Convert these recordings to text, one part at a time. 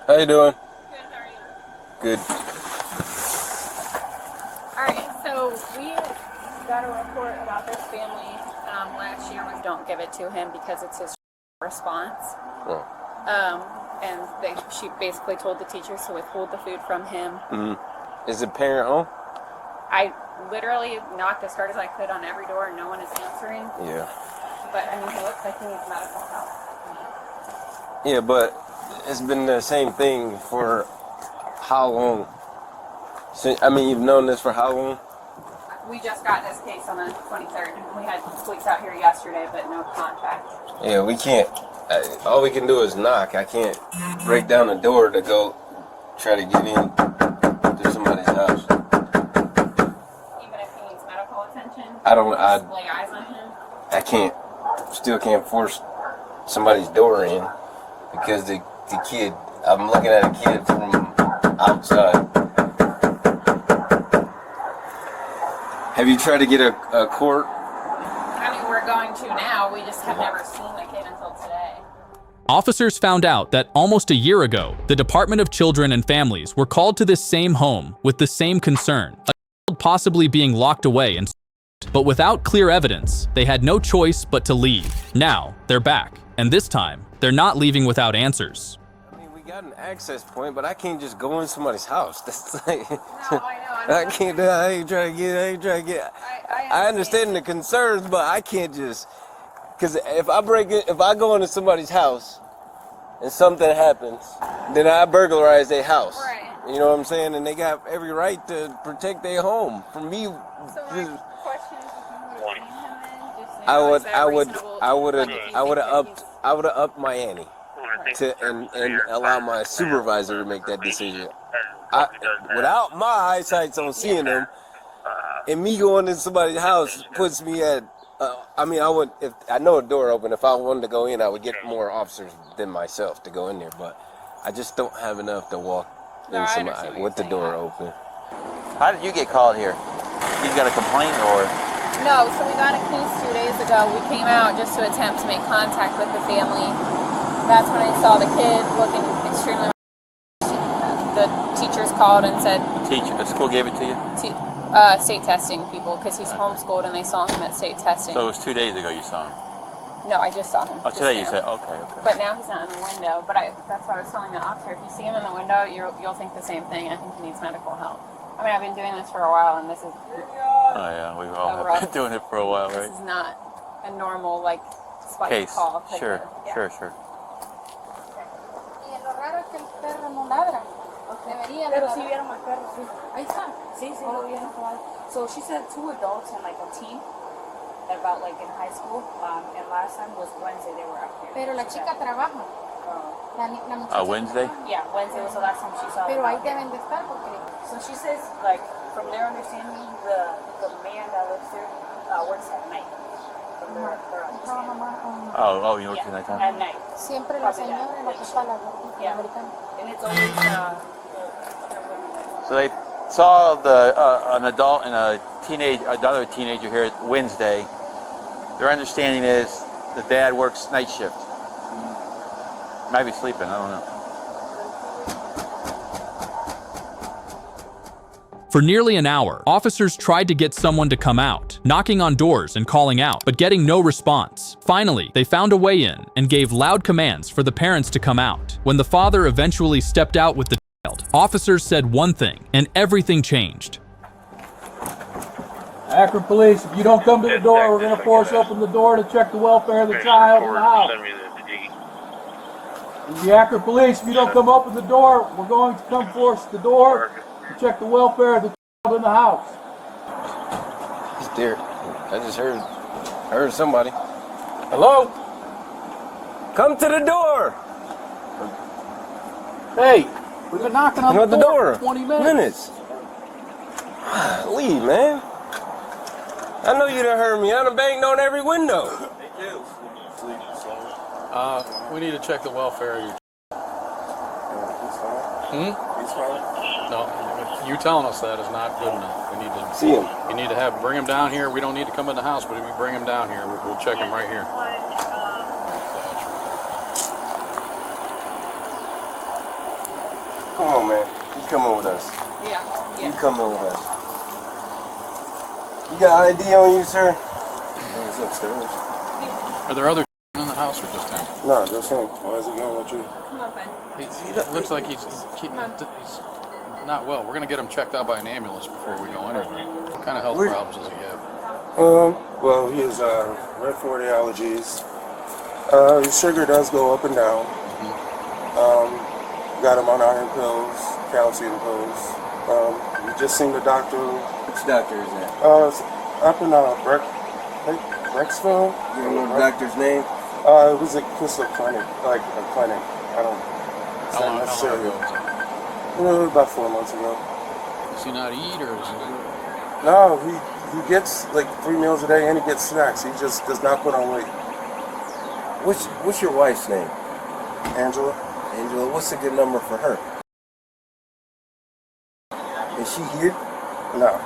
How you doing? Good, how are you? Good. Alright, so we got a report about this family last year. We don't give it to him because it's his response. Oh. And she basically told the teachers to withhold the food from him. Mm-hmm. Is the parent home? I literally knocked as hard as I could on every door and no one is answering. Yeah. But I mean, he looks like he needs medical help. Yeah, but it's been the same thing for how long? I mean, you've known this for how long? We just got this case on the 23rd. We had police out here yesterday, but no contact. Yeah, we can't. All we can do is knock. I can't break down the door to go try to get in to somebody's house. Even if he needs medical attention? I lay eyes on him? I can't. Still can't force somebody's door in because the kid. I'm looking at a kid from outside. Have you tried to get a court? I mean, we're going to now. We just have never seen the kid until today. Officers found out that almost a year ago, the Department of Children and Families were called to this same home with the same concern, a child possibly being locked away and but without clear evidence, they had no choice but to leave. Now, they're back, and this time, they're not leaving without answers. I mean, we got an access point, but I can't just go in somebody's house. That's like, No, I know. I can't do. I ain't trying to get. I understand the concerns, but I can't just. Because if I go into somebody's house, and something happens, then I burglarize their house. Right. You know what I'm saying? And they got every right to protect their home from me. So my question is, if you would have him in, just I would have upped my ante and allow my supervisor to make that decision. Without my eyesight on seeing them, and me going into somebody's house puts me at. I mean, I would if I know a door open. If I wanted to go in, I would get more officers than myself to go in there. But I just don't have enough to walk in somebody with the door open. How did you get called here? You got a complaint or? No, so we got a case 2 days ago. We came out just to attempt to make contact with the family. That's when I saw the kid looking extremely. The teachers called and said. The school gave it to you? State testing people, because he's homeschooled and they saw him at state testing. So it was 2 days ago you saw him? No, I just saw him. Oh, today you said, okay. But now he's not in the window. But that's what I was telling the officer. If you see him in the window, you'll think the same thing. I think he needs medical help. I mean, I've been doing this for a while, and this is. Oh yeah, we've all been doing it for a while, right? This is not a normal spike case. Call. Sure. Yeah. Sure. Y lo raro es que el perro no ladra. Debería Pero ladrar. sí vieron al perro, sí. Ahí está. Sí, lo vieron. So she said 2 adults and a teen, about in high school. And last time was Wednesday they were up here. Pero la chica trabaja. La muchacha Wednesday? trabaja. Yeah, Wednesday was the last time she saw them. Pero ahí deben de estar porque. So she says, from their understanding, the man that lives there works at night. From their Trabaja understanding. más con. Oh, you worked at night time? At night. Siempre la señora es la que está la gordita Yeah. americana. And it's always So they saw an adult and another teenager here Wednesday. Their understanding is the dad works night shift. Might be sleeping, I don't know. For nearly an hour, officers tried to get someone to come out, knocking on doors and calling out, but getting no response. Finally, they found a way in and gave loud commands for the parents to come out. When the father eventually stepped out with the child, officers said one thing, and everything changed. Akron Police, if you don't come to the door, we're going to force open the door to check the welfare of the child in the house. The Akron Police, if you don't come open the door, we're going to come force the door to check the welfare of the child in the house. It's there. I just heard somebody. Hello? Come to the door. Hey, we've been knocking on the door for 20 minutes. Leave, man. I know you done heard me. I done banged on every window. We need to check the welfare of your No, you telling us that is not good enough. We need to See him. You need to bring him down here. We don't need to come in the house, but if you bring him down here, we'll check him right here. Come on, man. You coming with us. Yeah. You coming with us. You got ID on you, sir? He's upstairs. Are there other in the house or just him? No, just him. Why is he going with you? Come on, Ben. He looks like he's not well. We're gonna get him checked out by an ambulance before we go anywhere. What kind of health problems does he have? Well, he has red 40 allergies. His sugar does go up and down. Got him on iron pills, calcium pills. We just seen the doctor. Which doctor is that? It's up in Rexville. You don't know the doctor's name? It was a Crystal clinic, like a clinic. I don't. It's How not long necessarily. ago was it? About 4 months ago. Does he not eat or is he? No, he gets like 3 meals a day and he gets snacks. He just does not put on weight. What's your wife's name? Angela? Angela, what's a good number for her? Is she here? No,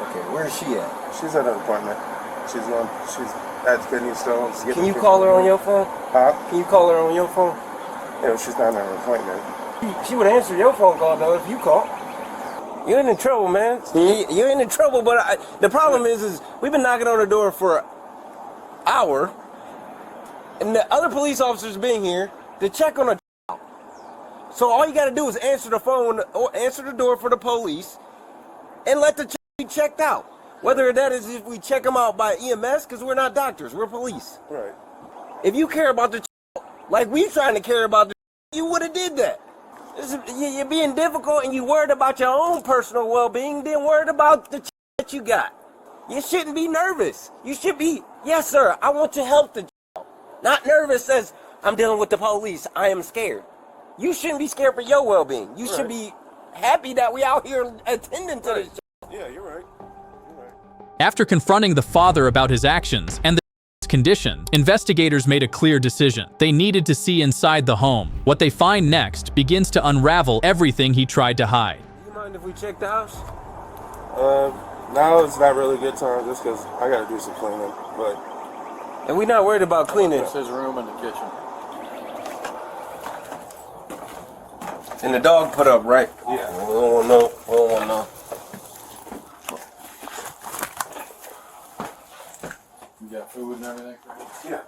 Okay, where is she at? she's at an appointment. She's at Kidney Stones. Can you call her on your phone? Huh? Can you call her on your phone? Yeah, she's not at an appointment. She would answer your phone call though if you call. You're in trouble, man. You're in trouble, but the problem is we've been knocking on the door for an hour, and the other police officers been here to check on a child. So all you got to do is answer the phone or answer the door for the police, and let the child be checked out. Whether that is if we check them out by EMS, because we're not doctors, we're police. Right. If you care about the child, like we trying to care about the child, you would have did that. You're being difficult and you worried about your own personal well-being, then worried about the that you got. You shouldn't be nervous. You should be, yes, sir, I want to help the child. Not nervous as I'm dealing with the police. I am scared. You shouldn't be scared for your well-being. You should be happy that we out here attending to this. Yeah, you're right. After confronting the father about his actions and the condition, investigators made a clear decision. They needed to see inside the home. What they find next begins to unravel everything he tried to hide. Do you mind if we check the house? Now it's not really a good time just because I got to do some cleaning. But And we're not worried about cleaning. It's his room and the kitchen. And the dog put up, right? Yeah. We don't want no. We don't want no. You got food and everything for him? yeah.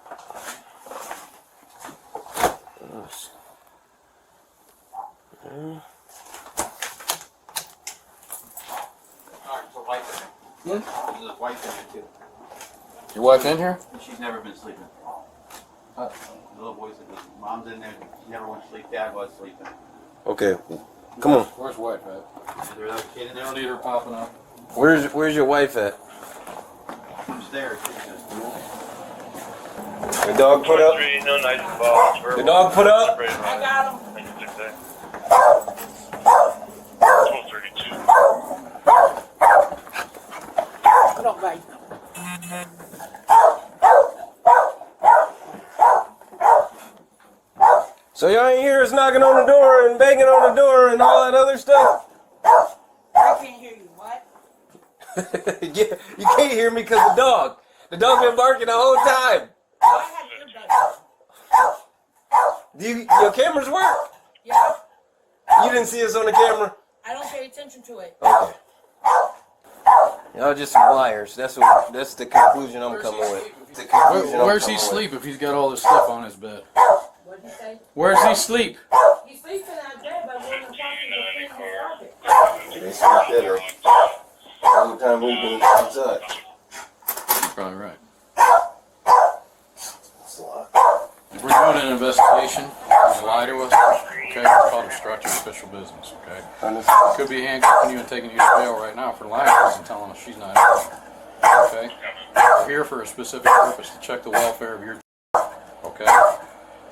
There's a wife in there too. Your wife in here? She's never been sleeping. The little boy said, "Mom's in there. She never went to sleep. Dad was sleeping." Okay. Come on. Where's wife at? Is there another kid in They there? don't need her popping up. Where's your wife at? Who's there? She's just, The dog put up. The dog put up. I got him. Put up, baby. So y'all ain't hear us knocking on the door and banging on the door and all that other stuff? I can't hear you. What? Yeah, you can't hear me because the dog been barking the whole time. Oh, I had earbuds. Your cameras work? Yeah. You didn't see us on the camera? I don't pay attention to it. Okay. Y'all just some liars. That's the conclusion I'm coming with. The conclusion I'm Where's he coming sleep if he's got all this stuff on his bed? What'd you say? Where's he sleep? He sleeps in that bed, but when I'm talking to his carpet. with. They sleep better. All the time we've been outside. You're probably right. It's a lot. If we're doing an investigation, you lie to us, okay? It's called obstruction of official business, okay? Could be handcuffing you and taking you to jail right now for lying to us and telling us she's not in there, okay? We're here for a specific purpose, to check the welfare of your okay?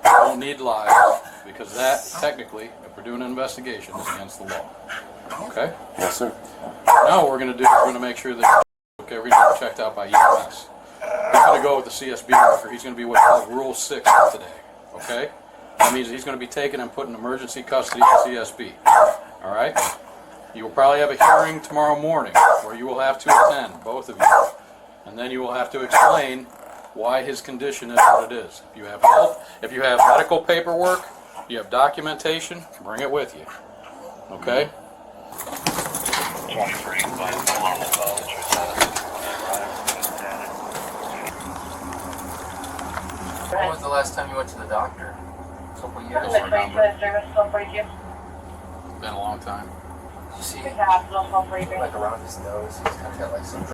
You don't need lies, because that, technically, if we're doing an investigation, is against the law, okay? Yes, sir. Now what we're going to do is we're going to make sure that, okay, we're going to get checked out by EMS. He's going to go with the CSB worker. He's going to be what's called Rule 6 today, okay? That means he's going to be taken and put in emergency custody of CSB, all right? You will probably have a hearing tomorrow morning where you will have to attend, both of you. And then you will have to explain why his condition is what it is. If you have health, if you have medical paperwork, you have documentation, bring it with you. Okay? When was the last time you went to the doctor? A couple years? It's been a long time. You see, like around his nose, he's kind of got like some.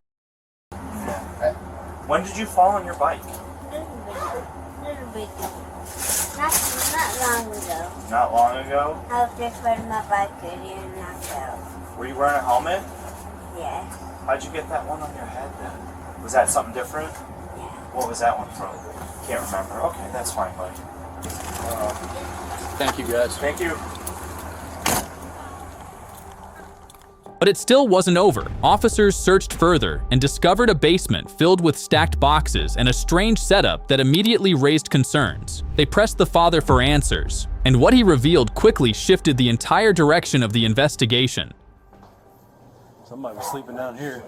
When did you fall on your bike? Little bit. Not long ago. Not long ago? I was just riding my bike and knocked out. Were you wearing a helmet? Yes. How'd you get that one on your head then? Was that something different? Yeah. What was that one from? Can't remember. Okay, that's fine, buddy. Thank you, guys. Thank you. But it still wasn't over. Officers searched further and discovered a basement filled with stacked boxes and a strange setup that immediately raised concerns. They pressed the father for answers, and what he revealed quickly shifted the entire direction of the investigation. Somebody was sleeping down here.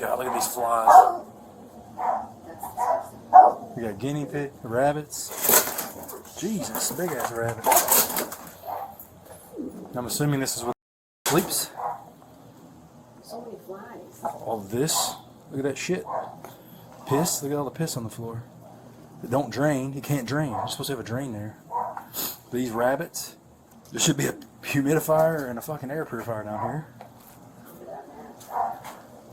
God, look at these flies. We got guinea pig, rabbits. Jesus, big ass rabbit. I'm assuming this is what sleeps. So many flies. All this, look at that shit. Piss, look at all the piss on the floor. It don't drain, it can't drain. You're supposed to have a drain there. These rabbits, there should be a humidifier and a fucking air purifier down here.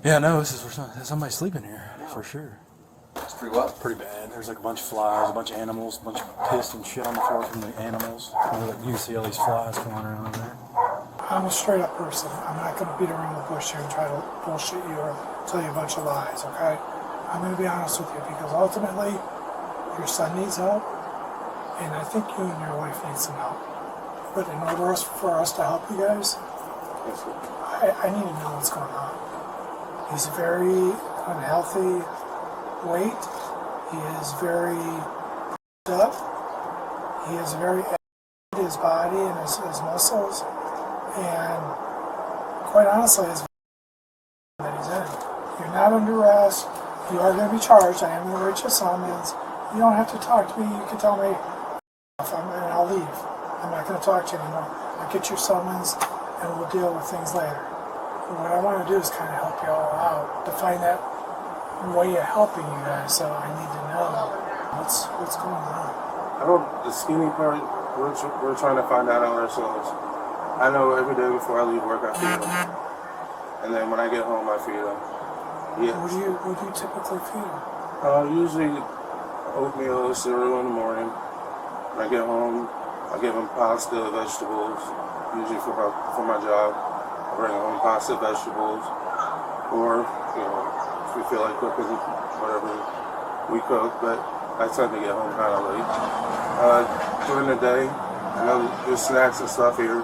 Yeah, no, this is where somebody's sleeping here, for sure. It's pretty what? Pretty bad. There's like a bunch of flies, a bunch of animals, a bunch of piss and shit on the floor from the animals. You can see all these flies going around in there. I'm a straight up person. I'm not going to beat around the bush here and try to bullshit you or tell you a bunch of lies, okay? I'm going to be honest with you because ultimately your son needs help and I think you and your wife need some help. But in order for us to help you guys, I need to know what's going on. He's very unhealthy weight. He is very up. He is very his body and his muscles. And quite honestly, it's that he's in. You're not under arrest. You are going to be charged. I am going to write you a summons. You don't have to talk to me. You can tell me, and I'll leave. I'm not going to talk to you anymore. I'll get your summons, and we'll deal with things later. But what I want to do is kind of help you all out to find that way of helping you guys. So I need to know what's going on. The skinny part, we're trying to find that out ourselves. I know every day before I leave work I feed them. And then when I get home I feed them. Yes. What do you typically feed them? Usually oatmeal or cereal in the morning. When I get home, I give them pasta, vegetables. Usually for my job, I bring home pasta, vegetables. Or, if we feel like cooking, whatever we cook. But I tend to get home kind of late. During the day, there's snacks and stuff here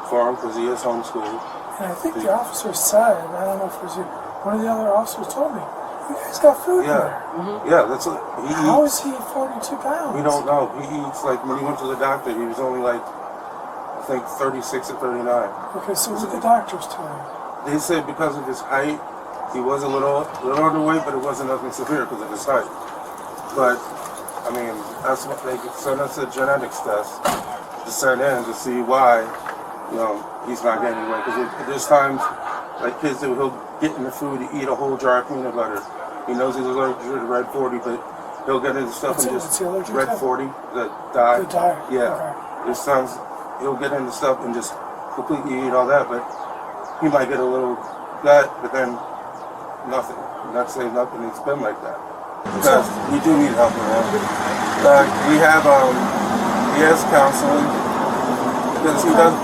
for him because he is homeschooled. And I think the officer said, I don't know if it was you, one of the other officers told me, you guys got food there. Mm-hmm. Yeah, that's what he eats. How is he 42 pounds? We don't know. He eats like when he went to the doctor, he was only like, I think 36 or 39. Okay, so what did the doctors tell you? They said because of his height, he was a little underweight, but it wasn't nothing severe because of his height. But, I mean, that's what they sent us a genetics test to send in to see why, he's not getting weight. Because there's times, like kids, he'll get in the food to eat a whole jar of peanut butter. He knows he's allergic to red 40, but he'll get into stuff and just red 40, the dye. The dye. Yeah. Okay. There's times he'll get into stuff and just completely eat all that, but he might get a little gut, but then nothing. Not saying nothing. It's been like that. Because we do need help around. We have, he has counseling because he does.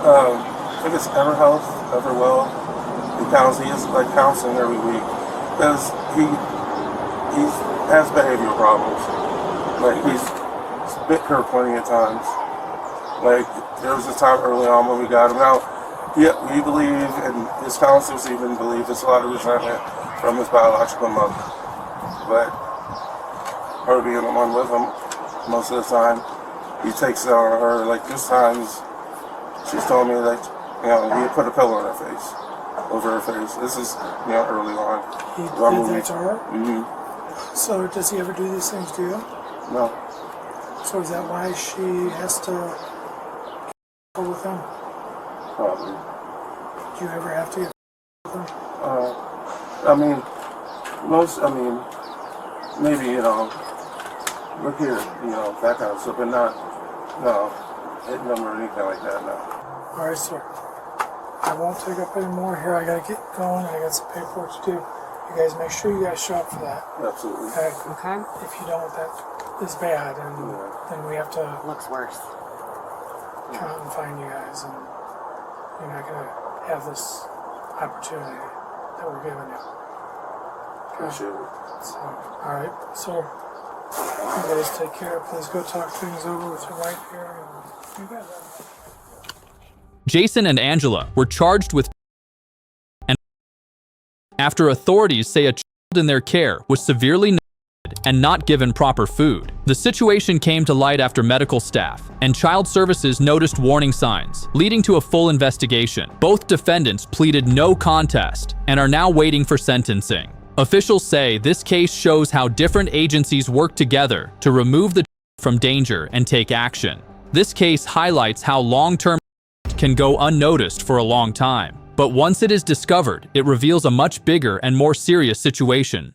I think it's EverHealth, Everwell. He has like counseling every week because he has behavior problems. Like he's bit her plenty of times. Like there was a time early on when we got him out. Yeah, we believe, and his counselors even believe, it's a lot of resentment from his biological mother. But her being the one with him most of the time, he takes it on her. Like this times, she's told me like, he put a pillow on her face, over her face. This is, early on. He did that to her? Mm-hmm. So does he ever do these things to you? No. So is that why she has to go with him? Probably. Do you ever have to get I mean, maybe, look here, that kind of stuff, but not, no, hitting them or anything like that, no. All right, sir. I won't take up any more here. I gotta get going. I got some paperwork to do. You guys make sure you guys show up for that. Absolutely. Okay? Okay. If you don't, that is bad, and then we have to Looks worse. come out and find you guys, and you're not gonna have this opportunity that we're giving you. Appreciate it. So, all right, so you guys take care. Please go talk things over with your wife here, and you guys. Jason and Angela were charged with and after authorities say a child in their care was severely neglected and not given proper food. The situation came to light after medical staff and child services noticed warning signs, leading to a full investigation. Both defendants pleaded no contest and are now waiting for sentencing. Officials say this case shows how different agencies work together to remove the child from danger and take action. This case highlights how long-term can go unnoticed for a long time, but once it is discovered, it reveals a much bigger and more serious situation.